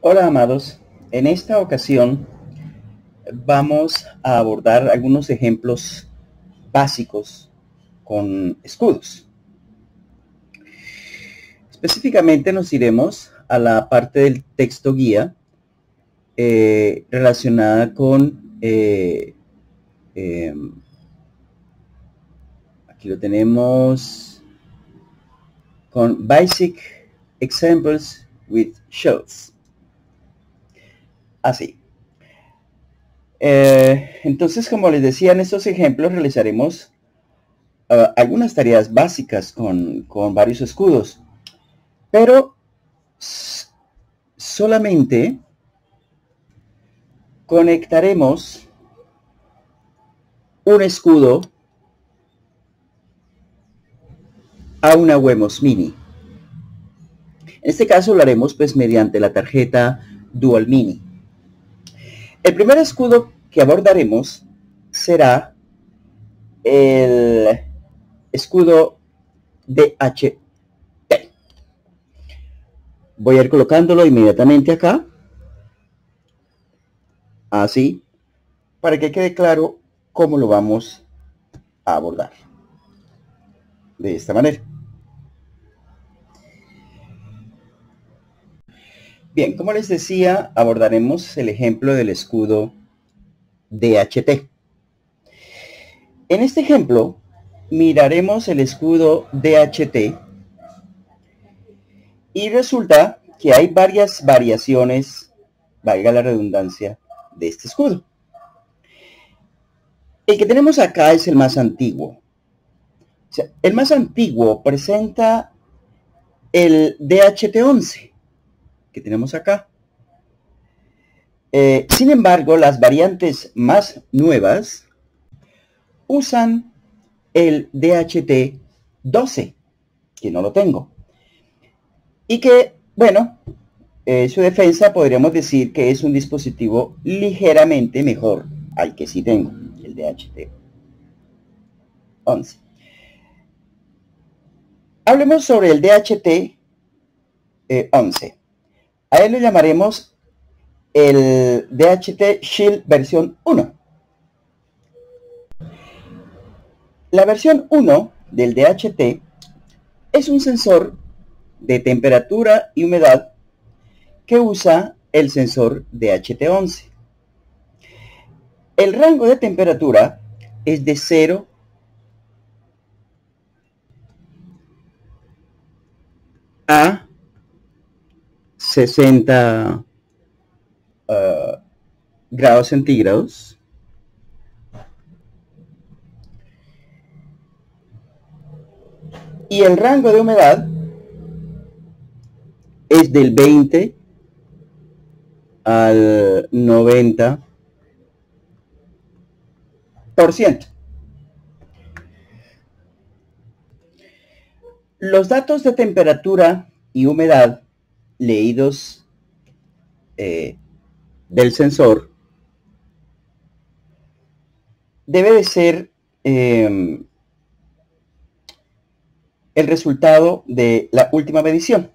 Hola amados, en esta ocasión vamos a abordar algunos ejemplos básicos con escudos. Específicamente nos iremos a la parte del texto guía relacionada con, aquí lo tenemos, con Basic Examples with Shells. Así. Entonces, como les decía, en estos ejemplos realizaremos algunas tareas básicas con varios escudos, pero solamente conectaremos un escudo a una Wemos Mini. En este caso lo haremos pues mediante la tarjeta Dual Mini. El primer escudo que abordaremos será el escudo DHT. Voy a ir colocándolo inmediatamente acá, así, para que quede claro cómo lo vamos a abordar. De esta manera. Bien, como les decía, abordaremos el ejemplo del escudo DHT. En este ejemplo, miraremos el escudo DHT y resulta que hay varias variaciones, valga la redundancia, de este escudo. El que tenemos acá es el más antiguo. O sea, el más antiguo presenta el DHT11 que tenemos acá. Sin embargo, las variantes más nuevas usan el DHT12, que no lo tengo. Y que, bueno, su defensa podríamos decir que es un dispositivo ligeramente mejor al que sí tengo, el DHT11. Hablemos sobre el DHT11. A él lo llamaremos el DHT Shield versión 1. La versión 1 del DHT es un sensor de temperatura y humedad que usa el sensor DHT11. El rango de temperatura es de 0 a 60 grados centígrados. Y el rango de humedad es del 20 al 90%. Los datos de temperatura y humedad leídos del sensor debe de ser el resultado de la última medición.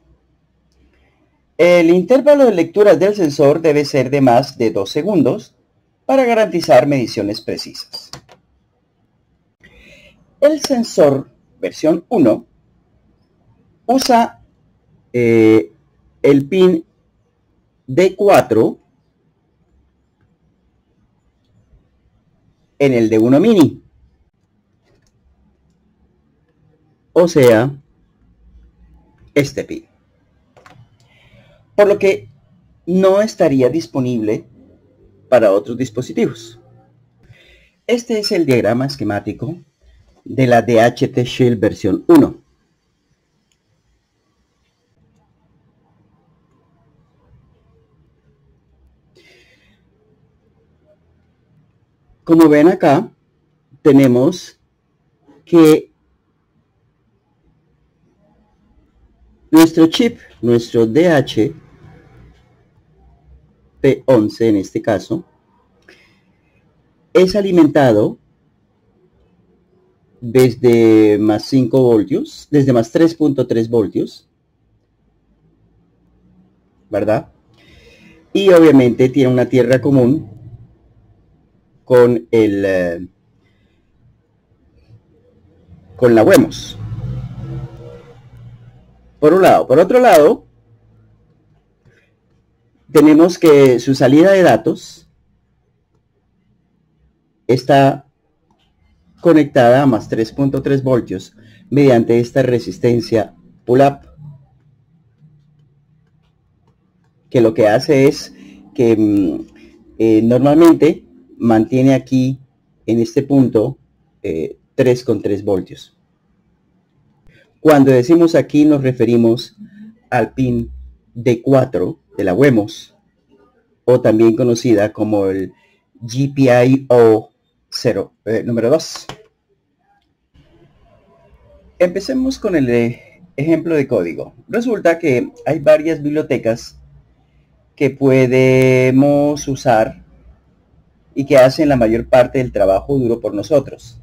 El intervalo de lecturas del sensor debe ser de más de 2 segundos para garantizar mediciones precisas. El sensor versión 1 usa el pin D4 en el D1 Mini. O sea, este pin. Por lo que no estaría disponible para otros dispositivos. Este es el diagrama esquemático de la DHT Shield versión 1. Como ven acá, tenemos que nuestro chip, nuestro DHT11 en este caso, es alimentado desde más 5 voltios, desde más 3.3 voltios, ¿verdad? y obviamente tiene una tierra común con con la Wemos. Por un lado. Por otro lado, tenemos que su salida de datos está conectada a más 3.3 voltios mediante esta resistencia pull-up, que lo que hace es que normalmente mantiene aquí en este punto 3,3 voltios. Cuando decimos aquí nos referimos al pin D4 de la Wemos, o también conocida como el GPIO 0, número 2. Empecemos con el ejemplo de código. Resulta que hay varias bibliotecas que podemos usar y que hacen la mayor parte del trabajo duro por nosotros.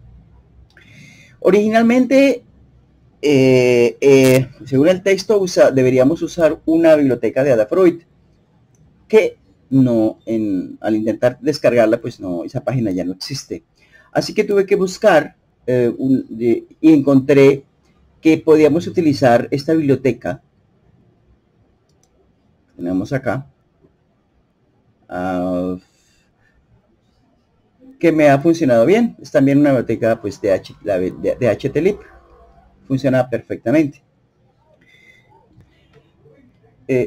Originalmente, según el texto, deberíamos usar una biblioteca de Adafruit, que no, al intentar descargarla, pues no, esa página ya no existe. Así que tuve que buscar y encontré que podíamos utilizar esta biblioteca. Tenemos acá. Que me ha funcionado bien. Es también una biblioteca pues de HTLib. Funciona perfectamente.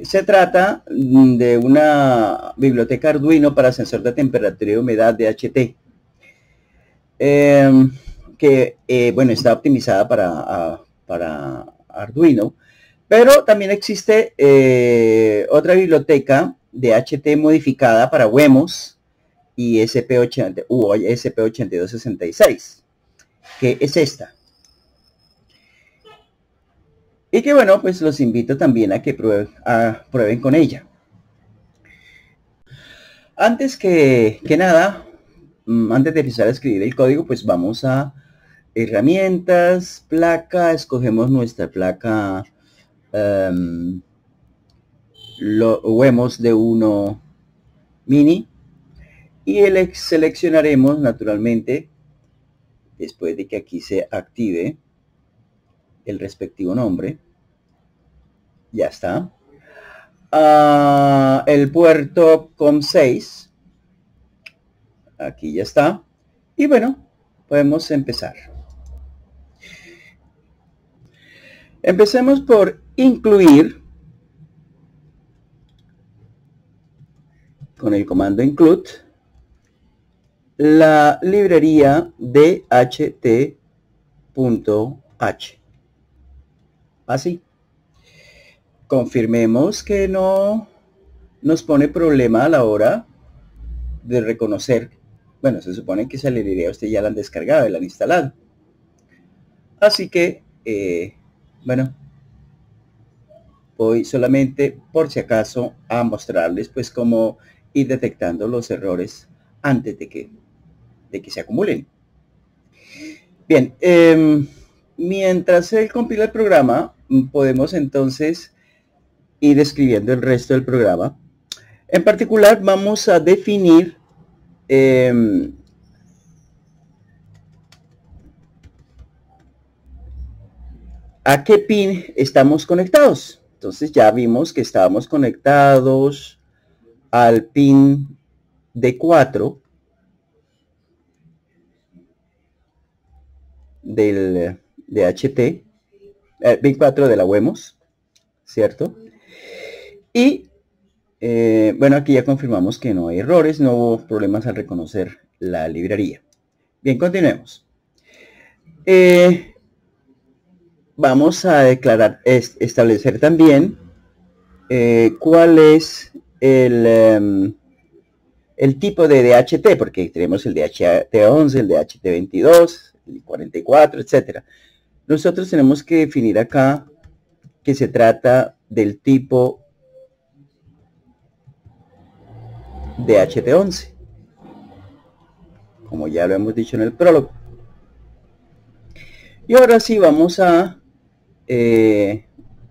Se trata de una biblioteca Arduino para sensor de temperatura y humedad de DHT. Que bueno, está optimizada para Arduino, pero también existe otra biblioteca DHT modificada para Wemos y SP8266, que es esta. Y que bueno, pues los invito también a que prueben con ella. Antes que nada, antes de empezar a escribir el código, pues vamos a herramientas, placa, escogemos nuestra placa Wemos D1 Mini y seleccionaremos naturalmente, después de que aquí se active el respectivo nombre, ya está, el puerto COM6, aquí ya está, y bueno, podemos empezar. Empecemos por incluir con el comando include la librería DHT.h. Así. Confirmemos que no nos pone problema a la hora de reconocer. Bueno, se supone que esa librería usted ya la han descargado y la han instalado. Así que, bueno, voy solamente por si acaso a mostrarles pues cómo ir detectando los errores antes de que se acumulen. Bien, mientras él compila el programa, podemos entonces ir escribiendo el resto del programa. En particular, vamos a definir a qué pin estamos conectados. Entonces ya vimos que estábamos conectados al pin D4 del DHT, pin 4 de la Wemos, ¿cierto? Y bueno, aquí ya confirmamos que no hay errores, no hubo problemas al reconocer la librería. Bien, continuemos. Vamos a establecer también cuál es el tipo de DHT, porque tenemos el DHT11, el DHT22, el 44, etcétera. Nosotros tenemos que definir acá que se trata del tipo DHT11, como ya lo hemos dicho en el prólogo. Y ahora sí vamos a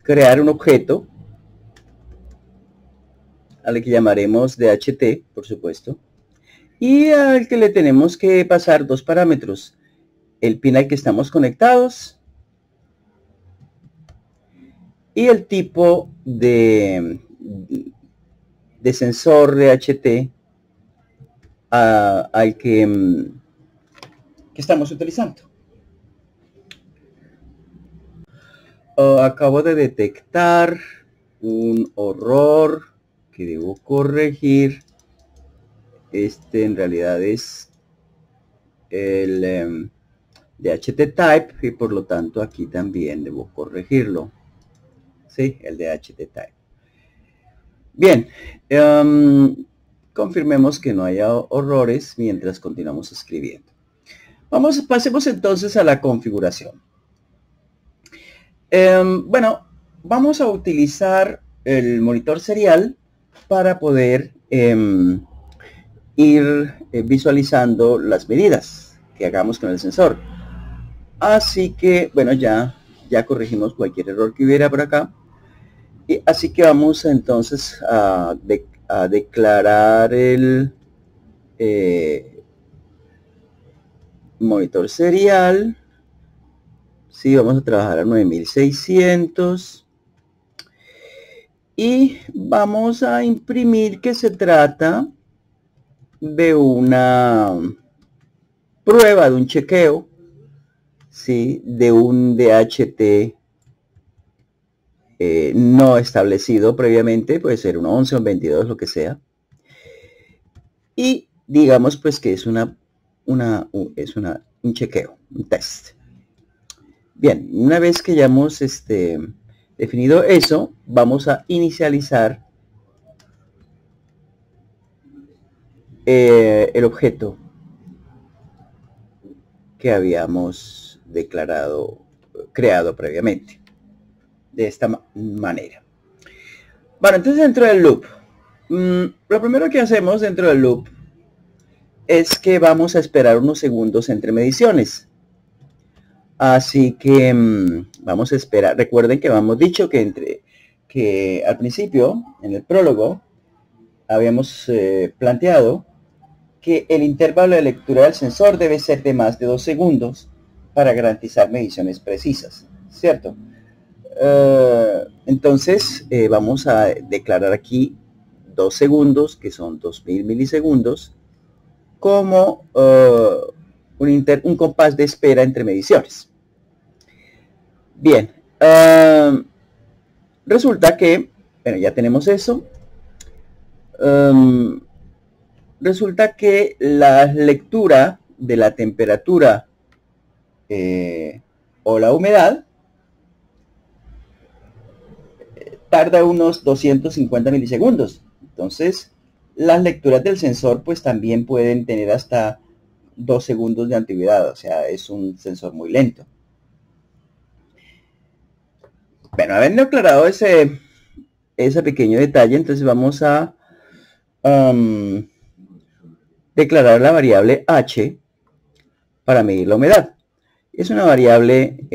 crear un objeto al que llamaremos DHT, por supuesto, y al que le tenemos que pasar dos parámetros, el pin al que estamos conectados y el tipo de sensor DHT al que estamos utilizando. Acabo de detectar un error que debo corregir. Este en realidad es el DHT type y por lo tanto aquí también debo corregirlo. Sí, el DHT type. Bien, confirmemos que no haya errores mientras continuamos escribiendo. Pasemos entonces a la configuración. Bueno, vamos a utilizar el monitor serial para poder ir visualizando las medidas que hagamos con el sensor. Así que, bueno, ya corregimos cualquier error que hubiera por acá. Y así que vamos entonces a declarar el monitor serial. Sí, vamos a trabajar a 9600. Y vamos a imprimir que se trata de una prueba, de un chequeo, ¿sí? De un DHT no establecido previamente, puede ser un 11 o un 22, lo que sea. Y digamos pues que es un chequeo, un test. Bien, una vez que ya hemos definido eso, vamos a inicializar el objeto que habíamos creado previamente, de esta manera. Bueno, entonces dentro del loop, lo primero que hacemos dentro del loop es que vamos a esperar unos segundos entre mediciones. Así que vamos a esperar. Recuerden que habíamos dicho que al principio, en el prólogo, habíamos planteado que el intervalo de lectura del sensor debe ser de más de 2 segundos para garantizar mediciones precisas, ¿cierto? Entonces vamos a declarar aquí 2 segundos, que son 2000 milisegundos, como un compás de espera entre mediciones. Bien, resulta que, bueno, ya tenemos eso. Resulta que la lectura de la temperatura o la humedad tarda unos 250 milisegundos. Entonces, las lecturas del sensor pues también pueden tener hasta 2 segundos de antigüedad, o sea, es un sensor muy lento. Bueno, habiendo aclarado ese pequeño detalle, entonces vamos a declarar la variable h para medir la humedad. Es una variable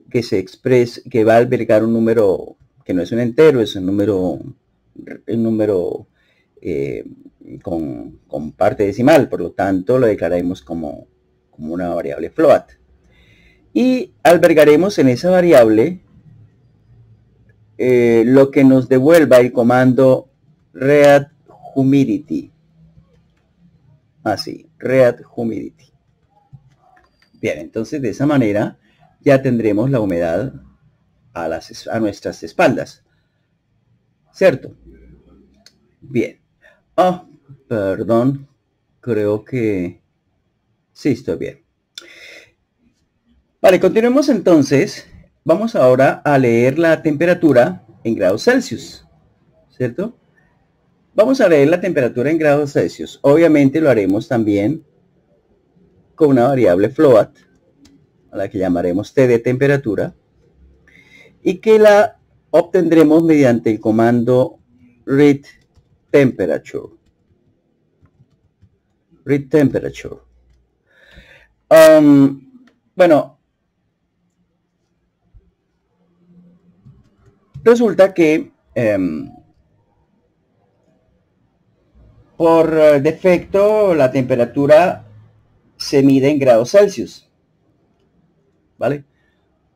que va a albergar un número que no es un entero, es un número con parte decimal, por lo tanto lo declararemos como una variable float. Y albergaremos en esa variable lo que nos devuelva el comando readHumidity. Así, readHumidity. Bien, entonces de esa manera ya tendremos la humedad a nuestras espaldas, ¿cierto? Bien. Perdón, creo que sí, estoy bien. Vale, continuemos entonces. Vamos ahora a leer la temperatura en grados Celsius, ¿cierto? Vamos a leer la temperatura en grados Celsius. Obviamente lo haremos también con una variable float, a la que llamaremos T de temperatura, y que la obtendremos mediante el comando read temperature. Read temperature. Bueno, resulta que por defecto la temperatura se mide en grados Celsius, ¿vale?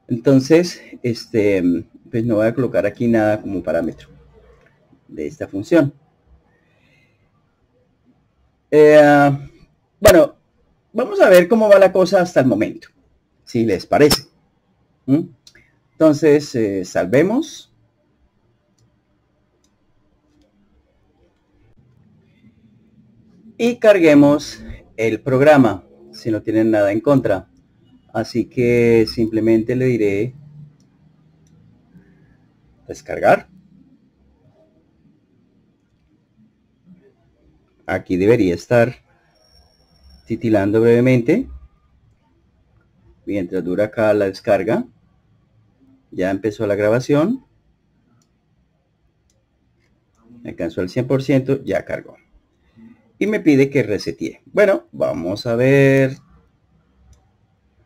Entonces, pues no voy a colocar aquí nada como parámetro de esta función. Bueno, vamos a ver cómo va la cosa hasta el momento, si les parece. Entonces, salvemos. Y carguemos el programa, si no tienen nada en contra. Así que simplemente le diré descargar. Aquí debería estar titilando brevemente mientras dura acá la descarga. Ya empezó la grabación. Alcanzó el 100%, ya cargó. Y me pide que resetee. Bueno, vamos a ver.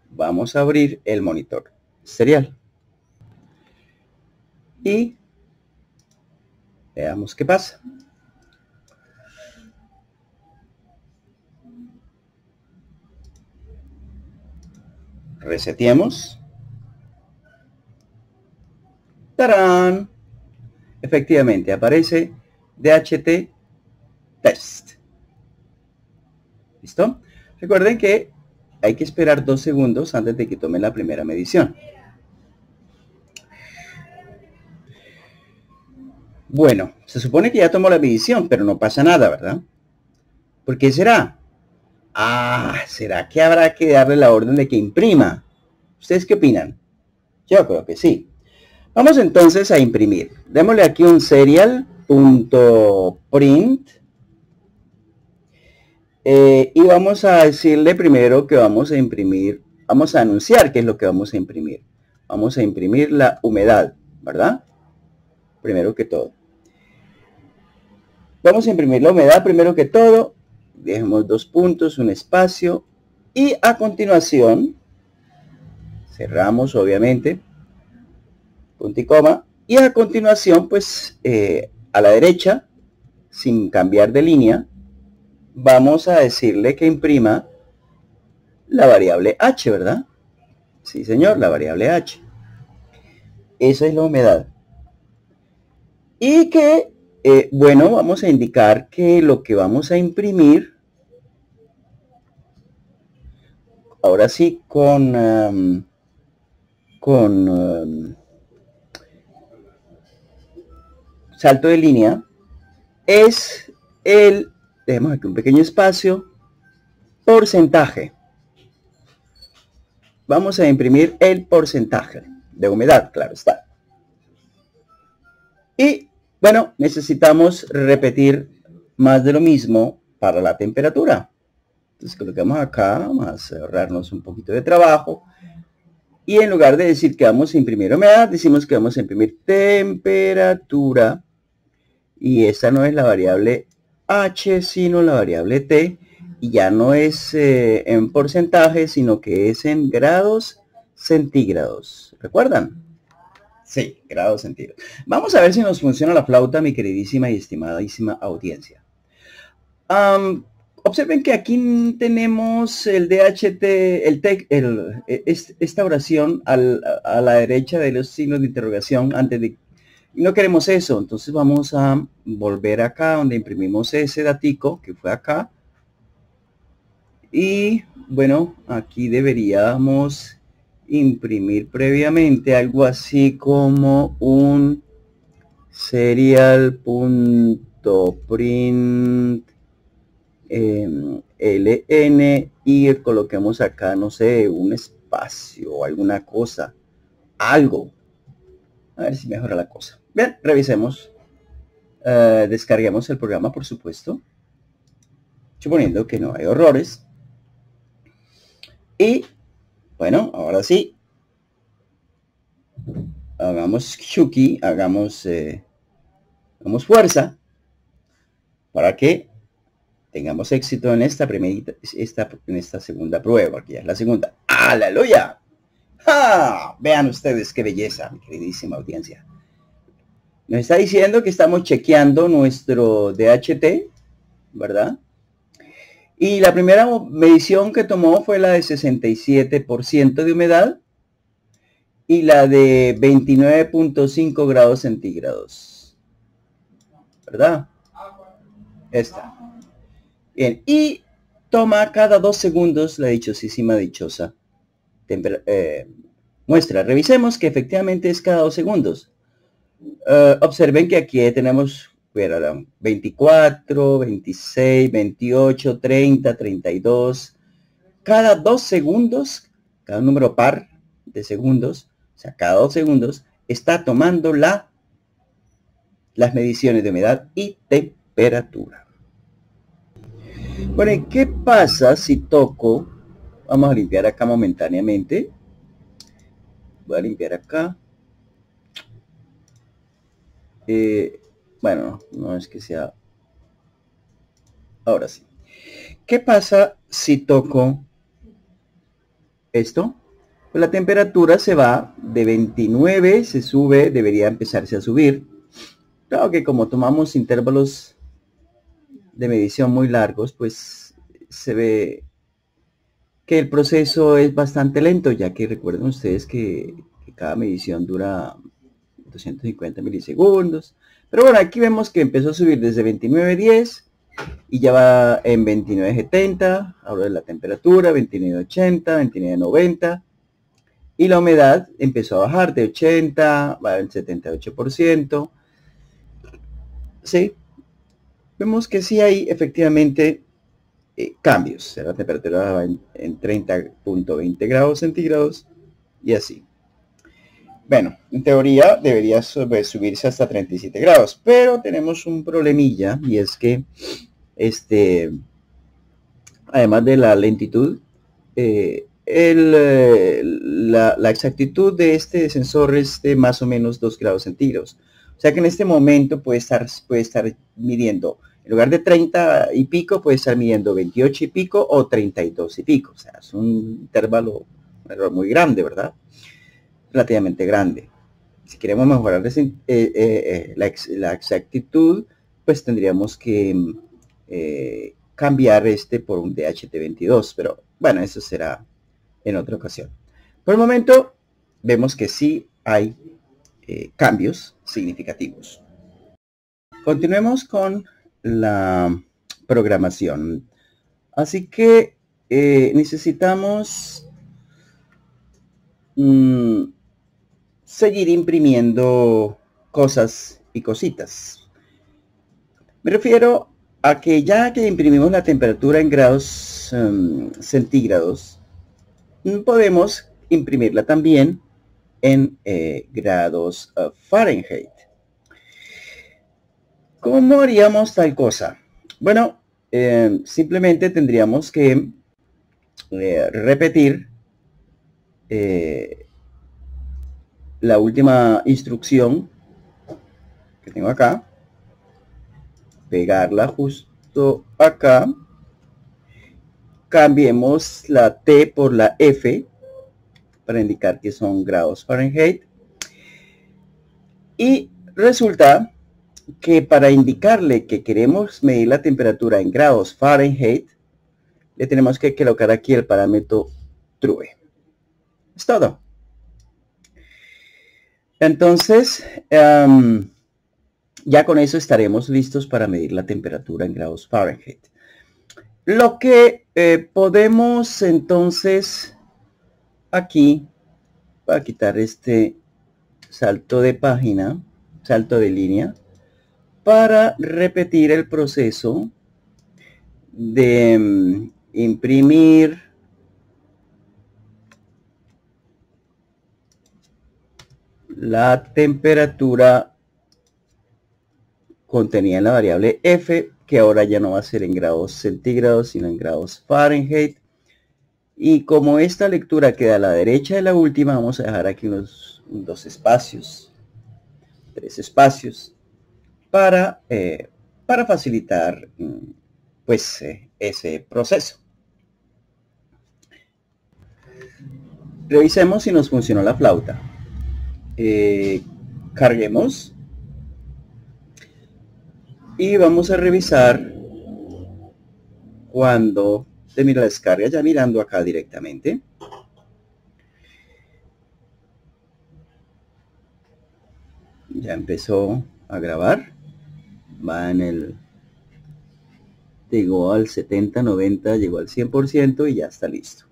Vamos a abrir el monitor serial. Y veamos qué pasa. Reseteemos. ¡Tarán! Efectivamente, aparece DHT Test. ¿Listo? Recuerden que hay que esperar 2 segundos antes de que tome la primera medición. Bueno, se supone que ya tomó la medición, pero no pasa nada, ¿verdad? ¿Por qué será? ¿Será que habrá que darle la orden de que imprima? ¿Ustedes qué opinan? Yo creo que sí. Vamos entonces a imprimir. Démosle aquí un serial.print. Y vamos a decirle primero que vamos a imprimir, vamos a anunciar qué es lo que vamos a imprimir. Vamos a imprimir la humedad, ¿verdad? Primero que todo. Vamos a imprimir la humedad primero que todo. Dejemos 2 puntos, un espacio. Y a continuación, cerramos obviamente, punto y coma. Y a continuación, pues, a la derecha, sin cambiar de línea, vamos a decirle que imprima la variable h, ¿verdad? Sí, señor, la variable h. Esa es la humedad. Y que, bueno, vamos a indicar que lo que vamos a imprimir, ahora sí, con salto de línea, es el, dejemos aquí un pequeño espacio, porcentaje. Vamos a imprimir el porcentaje de humedad, claro está. Y bueno, necesitamos repetir más de lo mismo para la temperatura. Entonces colocamos acá, vamos a ahorrarnos un poquito de trabajo. Y en lugar de decir que vamos a imprimir humedad, decimos que vamos a imprimir temperatura. Y esta no es la variable h, sino la variable t. Y ya no es en porcentaje, sino que es en grados centígrados. ¿Recuerdan? Sí, grados centígrados. Vamos a ver si nos funciona la flauta, mi queridísima y estimadísima audiencia. Observen que aquí tenemos el DHT, esta oración a la derecha de los signos de interrogación antes de... No queremos eso, entonces vamos a volver acá donde imprimimos ese datico que fue acá. Y bueno, aquí deberíamos imprimir previamente algo así como un serial.print ln y coloquemos acá, no sé, un espacio o alguna cosa, algo. A ver si mejora la cosa. Bien, revisemos. Descarguemos el programa, por supuesto, suponiendo que no hay errores. Y bueno, ahora sí, hagamos Shuki, hagamos fuerza para que tengamos éxito en esta primerita, en esta segunda prueba, que ya es la segunda. ¡Aleluya! ¡Ah! Vean ustedes qué belleza, mi queridísima audiencia. Nos está diciendo que estamos chequeando nuestro DHT ¿verdad? Y la primera medición que tomó fue la de 67% de humedad y la de 29.5 grados centígrados, ¿verdad? Esta. Bien, y toma cada 2 segundos la dichosa muestra. Revisemos que efectivamente es cada 2 segundos. Observen que aquí tenemos 24, 26, 28, 30, 32. Cada 2 segundos, cada número par de segundos, o sea, cada 2 segundos, está tomando las mediciones de humedad y temperatura. Bueno, ¿y qué pasa si toco? Vamos a limpiar acá momentáneamente. Voy a limpiar acá. Bueno, no es que sea. Ahora sí. ¿Qué pasa si toco esto? Pues la temperatura se va de 29, se sube, debería empezarse a subir. Claro que como tomamos intervalos de medición muy largos, pues se ve que el proceso es bastante lento, ya que recuerden ustedes que cada medición dura 250 milisegundos. Pero bueno, aquí vemos que empezó a subir desde 29.10 y ya va en 29.70. Ahora la temperatura, 29.80, 29.90. Y la humedad empezó a bajar de 80, va en 78%. Sí, vemos que sí hay efectivamente cambios. La temperatura va en 30.20 grados centígrados y así. Bueno, en teoría debería subirse hasta 37 grados, pero tenemos un problemilla y es que además de la lentitud, la exactitud de este sensor es de más o menos 2 grados centígrados. O sea que en este momento puede estar midiendo, en lugar de 30 y pico, puede estar midiendo 28 y pico o 32 y pico. O sea, es un intervalo, un error muy grande, ¿verdad? Relativamente grande. Si queremos mejorar la exactitud, pues tendríamos que cambiar por un DHT22, pero bueno, eso será en otra ocasión. Por el momento, vemos que sí hay cambios significativos. Continuemos con la programación. Así que necesitamos seguir imprimiendo cosas y cositas. Me refiero a que ya que imprimimos la temperatura en grados centígrados, podemos imprimirla también en grados Fahrenheit. ¿Cómo haríamos tal cosa? Bueno, simplemente tendríamos que repetir la última instrucción que tengo acá, pegarla justo acá, cambiemos la T por la F para indicar que son grados Fahrenheit, y resulta que para indicarle que queremos medir la temperatura en grados Fahrenheit, le tenemos que colocar aquí el parámetro true. Es todo. Entonces, ya con eso estaremos listos para medir la temperatura en grados Fahrenheit. Lo que podemos entonces aquí, voy a quitar este salto de página, salto de línea, para repetir el proceso de imprimir la temperatura contenida en la variable F, que ahora ya no va a ser en grados centígrados, sino en grados Fahrenheit. Y como esta lectura queda a la derecha de la última, vamos a dejar aquí unos 2 espacios, 3 espacios, para facilitar pues ese proceso. Revisemos si nos funcionó la flauta. Carguemos y vamos a revisar cuando termine la descarga, ya mirando acá directamente. Ya empezó a grabar. Va en el... Llegó al 70, 90, llegó al 100% y ya está listo.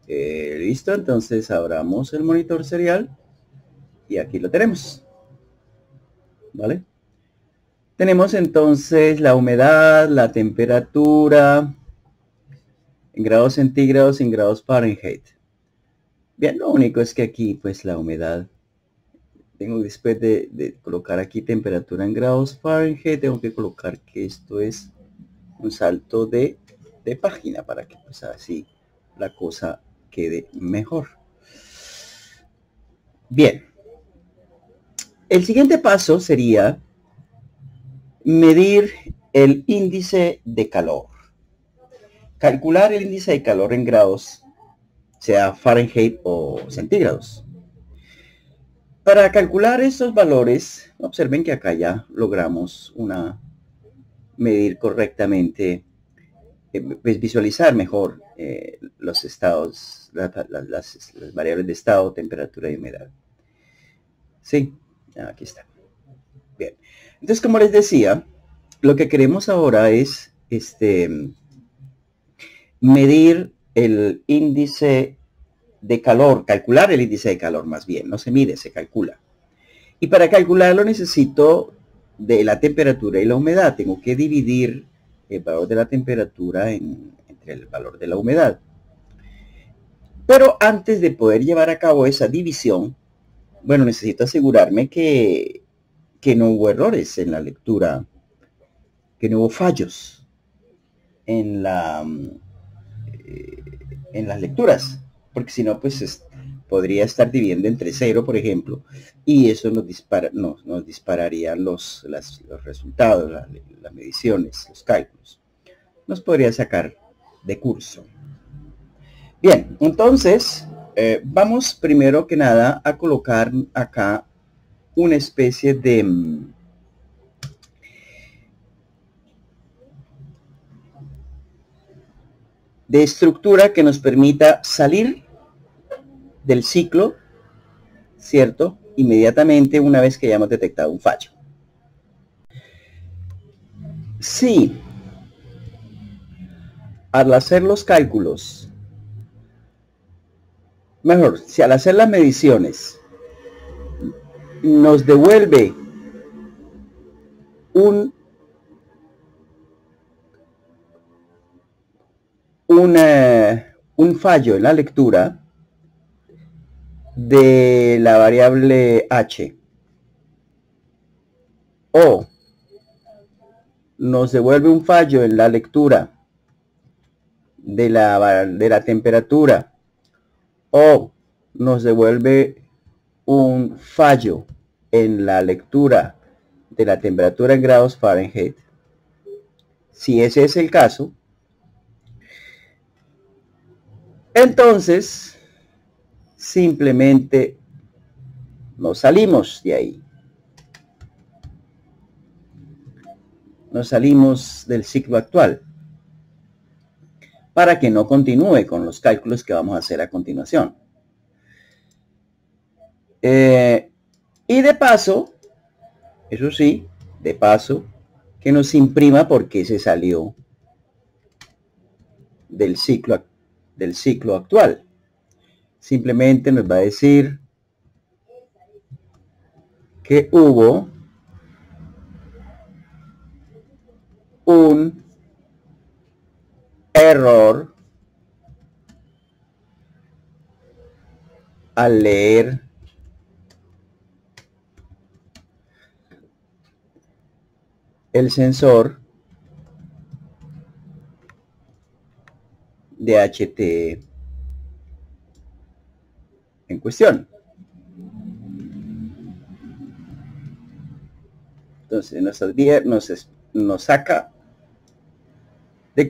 Listo, entonces abramos el monitor serial y aquí lo tenemos. ¿Vale? Tenemos entonces la humedad, la temperatura, en grados centígrados, en grados Fahrenheit. Bien, lo único es que aquí pues la humedad, tengo después de colocar aquí temperatura en grados Fahrenheit, tengo que colocar que esto es un salto de página para que pues así la cosa quede mejor. Bien, el siguiente paso sería medir el índice de calor. Calcular el índice de calor en grados, sea Fahrenheit o centígrados. Para calcular estos valores, observen que acá ya logramos medir correctamente, pues visualizar mejor los estados, las variables de estado, temperatura y humedad. Sí, aquí está. Bien. Entonces, como les decía, lo que queremos ahora es medir el índice de calor, calcular el índice de calor más bien, no se mide, se calcula. Y para calcularlo necesito de la temperatura y la humedad. Tengo que dividir el valor de la temperatura entre el valor de la humedad. Pero antes de poder llevar a cabo esa división, bueno, necesito asegurarme que no hubo errores en la lectura, que no hubo fallos en las lecturas, porque si no, pues podría estar dividiendo entre 0, por ejemplo, y eso nos dispararía los resultados, las mediciones, los cálculos. Nos podría sacar de curso. Bien, entonces, vamos primero que nada a colocar acá una especie de estructura que nos permita salir del ciclo, ¿cierto? Inmediatamente una vez que hayamos detectado un fallo. Si al hacer los cálculos, mejor, si al hacer las mediciones nos devuelve un fallo en la lectura de la variable h, o nos devuelve un fallo en la lectura de la temperatura, o nos devuelve un fallo en la lectura de la temperatura en grados Fahrenheit. Si ese es el caso, entonces simplemente nos salimos de ahí. Nos salimos del ciclo actual para que no continúe con los cálculos que vamos a hacer a continuación. Y de paso, eso sí, de paso, que nos imprima por qué se salió del ciclo actual. Simplemente nos va a decir que hubo un error al leer el sensor de HT en cuestión. Entonces nos saca de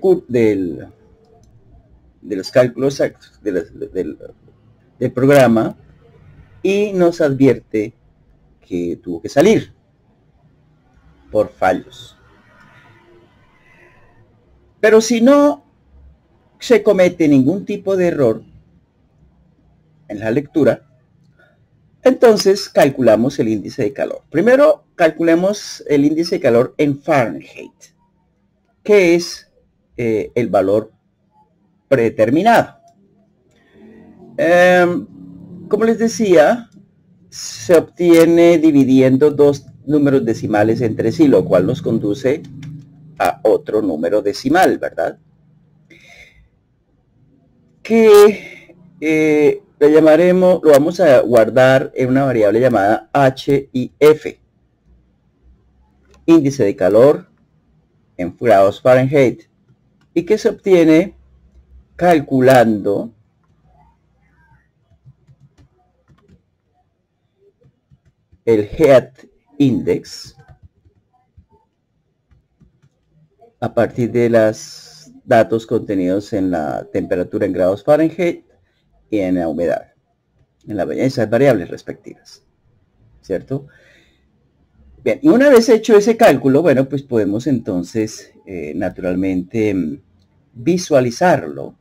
los cálculos del programa y nos advierte que tuvo que salir por fallos. Pero si no se comete ningún tipo de error en la lectura, entonces calculamos el índice de calor. Primero calculemos el índice de calor en Fahrenheit, que es el valor predeterminado. Como les decía, se obtiene dividiendo dos números decimales entre sí, lo cual nos conduce a otro número decimal, ¿verdad? Que lo llamaremos, lo vamos a guardar en una variable llamada HIF, índice de calor en grados Fahrenheit, y que se obtiene calculando el Heat Index a partir de los datos contenidos en la temperatura en grados Fahrenheit y en la humedad, en esas variables respectivas, ¿cierto? Bien, y una vez hecho ese cálculo, bueno, pues podemos entonces naturalmente visualizarlo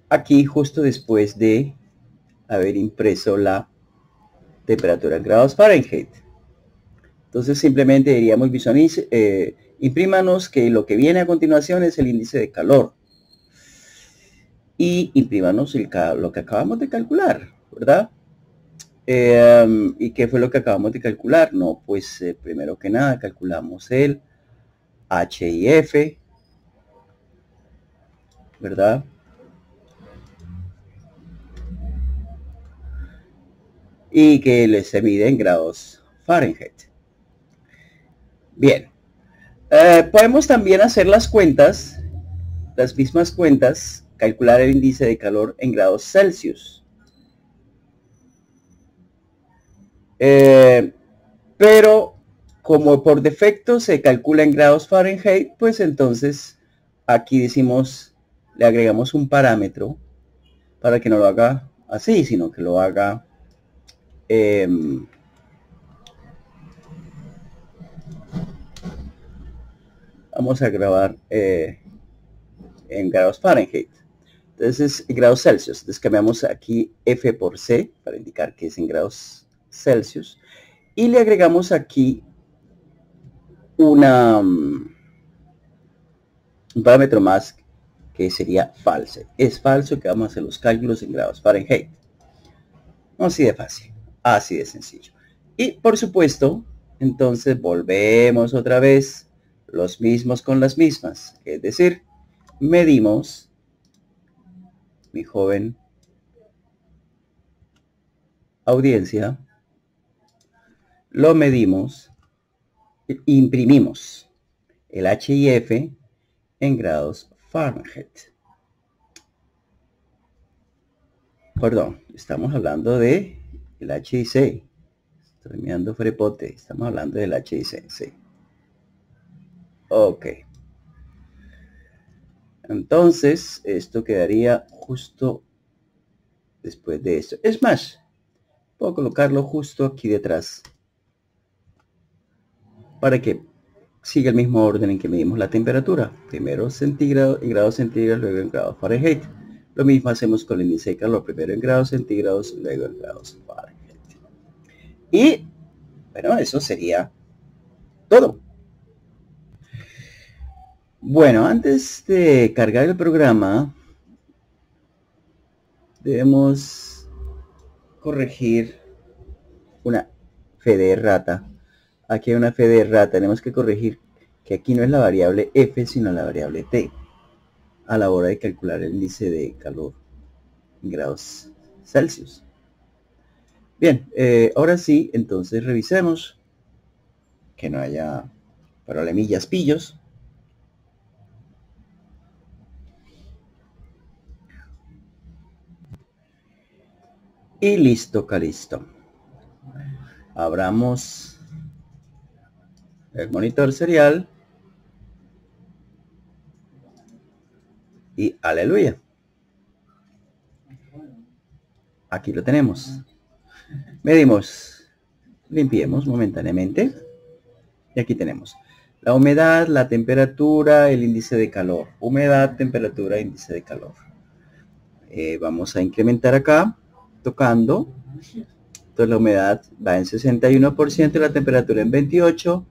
aquí justo después de haber impreso la temperatura en grados Fahrenheit. Entonces simplemente diríamos, imprímanos que lo que viene a continuación es el índice de calor. Y imprímanos lo que acabamos de calcular, ¿verdad? ¿Y qué fue lo que acabamos de calcular? No, pues primero que nada calculamos el HIF, ¿verdad? Y que se mide en grados Fahrenheit. Bien, podemos también hacer las mismas cuentas, calcular el índice de calor en grados Celsius. Pero como por defecto se calcula en grados Fahrenheit, pues entonces aquí decimos, le agregamos un parámetro para que no lo haga así, sino que lo haga vamos a grabar en grados Fahrenheit. Entonces, en grados Celsius. Entonces cambiamos aquí F por C para indicar que es en grados Celsius. Y le agregamos aquí un parámetro más que sería falso. Es falso que vamos a hacer los cálculos en grados Fahrenheit. Así de fácil, así de sencillo. Y por supuesto, entonces volvemos otra vez los mismos con las mismas. Es decir, medimos, mi joven audiencia, lo medimos, imprimimos el HIF en grados Fahrenheit. Perdón, estamos hablando de el HIC. Estoy mirando frepote. Estamos hablando del HIC, sí. Ok. Entonces, esto quedaría justo después de esto. Es más, puedo colocarlo justo aquí detrás para que siga el mismo orden en que medimos la temperatura. Primero centígrado, en grados centígrados, luego en grados Fahrenheit. Lo mismo hacemos con el índice de calor, primero en grados centígrados, luego en grados Fahrenheit. Y, bueno, eso sería todo. Bueno, antes de cargar el programa, debemos corregir una fe de errata. Aquí hay una fe de errata. Tenemos que corregir que aquí no es la variable F, sino la variable T a la hora de calcular el índice de calor en grados Celsius. Bien, ahora sí, entonces revisemos que no haya problemillas pillos. Y listo, calisto. Abramos el monitor serial. Y aleluya. Aquí lo tenemos. Medimos limpiemos momentáneamente. Y aquí tenemos la humedad, la temperatura, el índice de calor. Humedad, temperatura, índice de calor. Vamos a incrementar acá, tocando. Entonces la humedad va en 61% y la temperatura en 28%.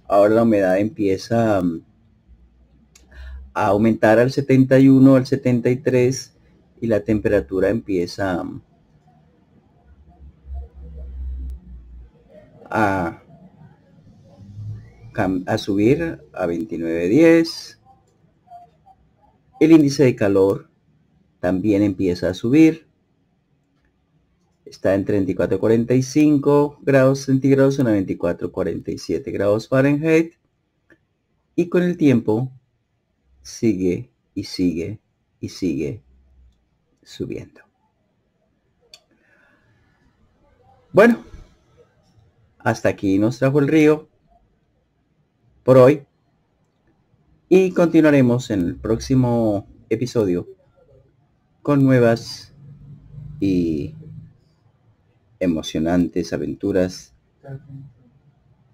Ahora la humedad empieza a aumentar al 71, al 73 y la temperatura empieza a subir a 29.10. El índice de calor también empieza a subir. Está en 34,45 grados centígrados, en 24,47 grados Fahrenheit. Y con el tiempo sigue y sigue y sigue subiendo. Bueno, hasta aquí nos trajo el río por hoy. Y continuaremos en el próximo episodio con nuevas y emocionantes aventuras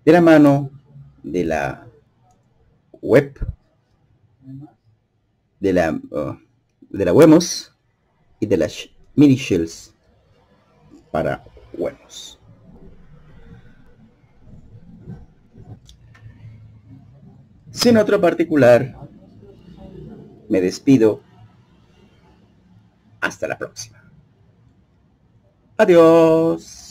de la mano de la web, de la Wemos y de las mini shells para Wemos. Sin otro particular, me despido. Hasta la próxima. Adiós.